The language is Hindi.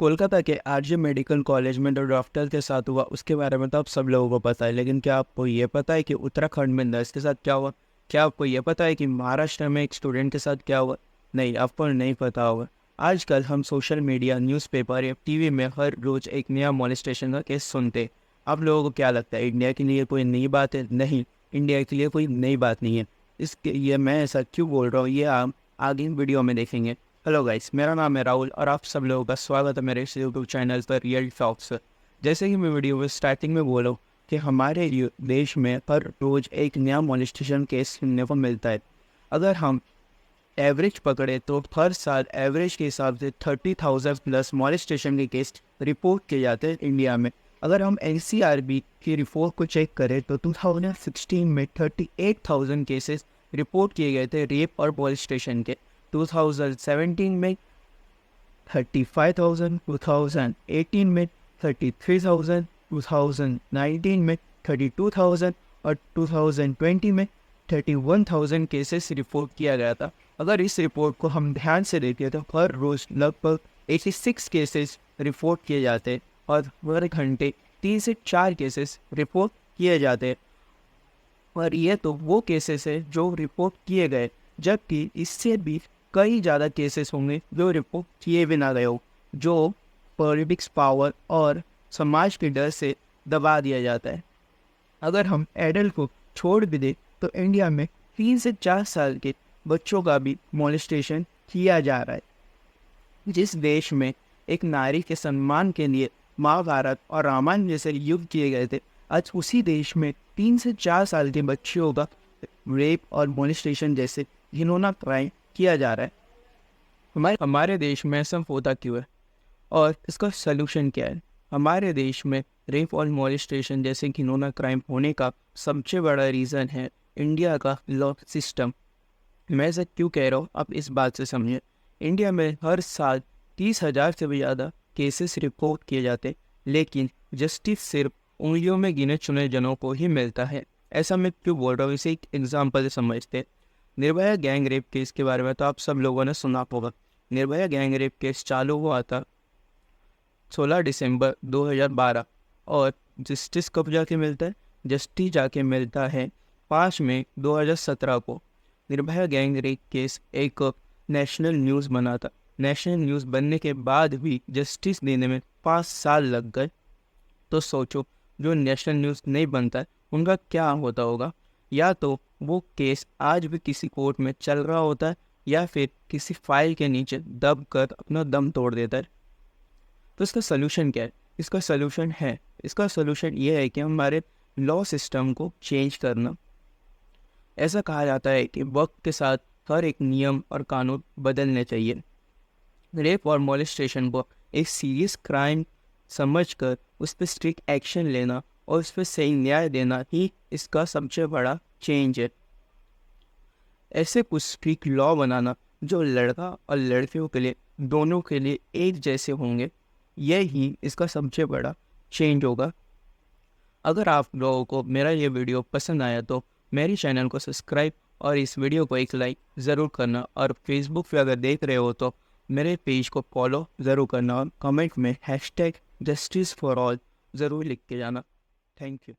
कोलकाता के आरजे मेडिकल कॉलेज में जो डॉक्टर के साथ हुआ उसके बारे में तो आप सब लोगों को पता है, लेकिन क्या आपको ये पता है कि उत्तराखंड में नर्स के साथ क्या हुआ? क्या आपको ये पता है कि महाराष्ट्र में एक स्टूडेंट के साथ क्या हुआ? नहीं, आपको नहीं पता होगा। आजकल हम सोशल मीडिया, न्यूज़पेपर या टीवी में हर रोज़ एक नया मॉलेस्टेशन का केस सुनते हैं। आप लोगों को क्या लगता है, इंडिया के लिए कोई नई बात है? नहीं, इंडिया के लिए कोई नई बात नहीं है। इसके ये मैं ऐसा क्यों बोल रहा हूँ, ये आप आगे वीडियो में देखेंगे। हेलो गाइस, मेरा नाम है राहुल और आप सब लोगों का स्वागत है मेरे इस यूट्यूब चैनल पर रियल टॉक्स। जैसे कि मैं वीडियो में स्टार्टिंग में बोला कि हमारे देश में हर रोज़ एक नया मॉलेस्टेशन केस सुनने को मिलता है। अगर हम एवरेज पकड़े तो हर साल एवरेज के हिसाब से 30,000 प्लस मॉलेस्टेशन के केस रिपोर्ट किए जाते हैं इंडिया में। अगर हम एनसीआरबी की रिपोर्ट को चेक करें तो 2016 में 38,000 केसेस रिपोर्ट किए गए थे रेप और मॉलेस्टेशन के। 2017 में 35,000, 2018 में 33,000, 2019 में 32,000 और 2020 में 31,000 केसेस रिपोर्ट किया गया था। अगर इस रिपोर्ट को हम ध्यान से देखें तो हर रोज़ लगभग 86 केसेस रिपोर्ट किए जाते हैं और हर घंटे 3 से 4 केसेस रिपोर्ट किए जाते हैं। और ये तो वो केसेस है जो रिपोर्ट किए गए, जबकि इससे भी कई ज़्यादा केसेस होंगे जो रिपोर्ट किए भी ना गए हो, जो पॉलिटिक्स पावर और समाज के डर से दबा दिया जाता है। अगर हम एडल्ट को छोड़ भी दें तो इंडिया में 3 से 4 साल के बच्चों का भी मॉलेस्टेशन किया जा रहा है। जिस देश में एक नारी के सम्मान के लिए महाभारत और रामायण जैसे युद्ध किए गए थे, आज उसी देश में 3 से 4 साल के बच्चों का रेप और मॉलेस्टेशन जैसे घिनौना क्राइम किया जा रहा है। हमारे देश में ऐसा होता क्यों है और इसका सलूशन क्या है? हमारे देश में रेप और मॉलेस्टेशन जैसे घिनौना क्राइम होने का सबसे बड़ा रीज़न है इंडिया का लॉ सिस्टम। मैं ऐसा क्यों कह रहा हूँ, आप इस बात से समझिए। इंडिया में हर साल 30,000 से भी ज़्यादा केसेस रिपोर्ट किए जाते, लेकिन जस्टिस सिर्फ उंगलियों में गिने चुने जनों को ही मिलता है। ऐसा मैं क्यों बोल रहा हूँ, इसे एक एग्जाम्पल से समझते। निर्भया गैंग रेप केस के बारे में तो आप सब लोगों ने सुना होगा। निर्भया गैंग रेप केस चालू हुआ था 16 दिसंबर 2012 और जस्टिस कब जाके मिलता है? जस्टिस जाके मिलता है 5 मई 2017 को। निर्भया गैंग रेप केस एक नेशनल न्यूज़ बना था। नेशनल न्यूज़ बनने के बाद भी जस्टिस देने में 5 साल लग गए। तो सोचो, जो नेशनल न्यूज़ नहीं बनता है उनका क्या होता होगा। या तो वो केस आज भी किसी कोर्ट में चल रहा होता है या फिर किसी फाइल के नीचे दब कर अपना दम तोड़ देता है। तो इसका सलूशन क्या है? इसका सलूशन ये है कि हमारे लॉ सिस्टम को चेंज करना। ऐसा कहा जाता है कि वक्त के साथ हर एक नियम और कानून बदलने चाहिए। रेप और मॉलेस्टेशन को एक सीरियस क्राइम समझकर उस पर स्ट्रिक्ट एक्शन लेना और उस पर सही न्याय देना ही इसका सबसे बड़ा चेंज है। ऐसे कुछ स्ट्रिक्ट लॉ बनाना जो लड़का और लड़कियों के लिए, दोनों के लिए एक जैसे होंगे, यही इसका सबसे बड़ा चेंज होगा। अगर आप लोगों को मेरा ये वीडियो पसंद आया तो मेरे चैनल को सब्सक्राइब और इस वीडियो को एक लाइक ज़रूर करना, और फेसबुक पे अगर देख रहे हो तो मेरे पेज को फॉलो ज़रूर करना और कमेंट में #जस्टिस फॉर ऑल ज़रूर लिख के जाना। Thank you.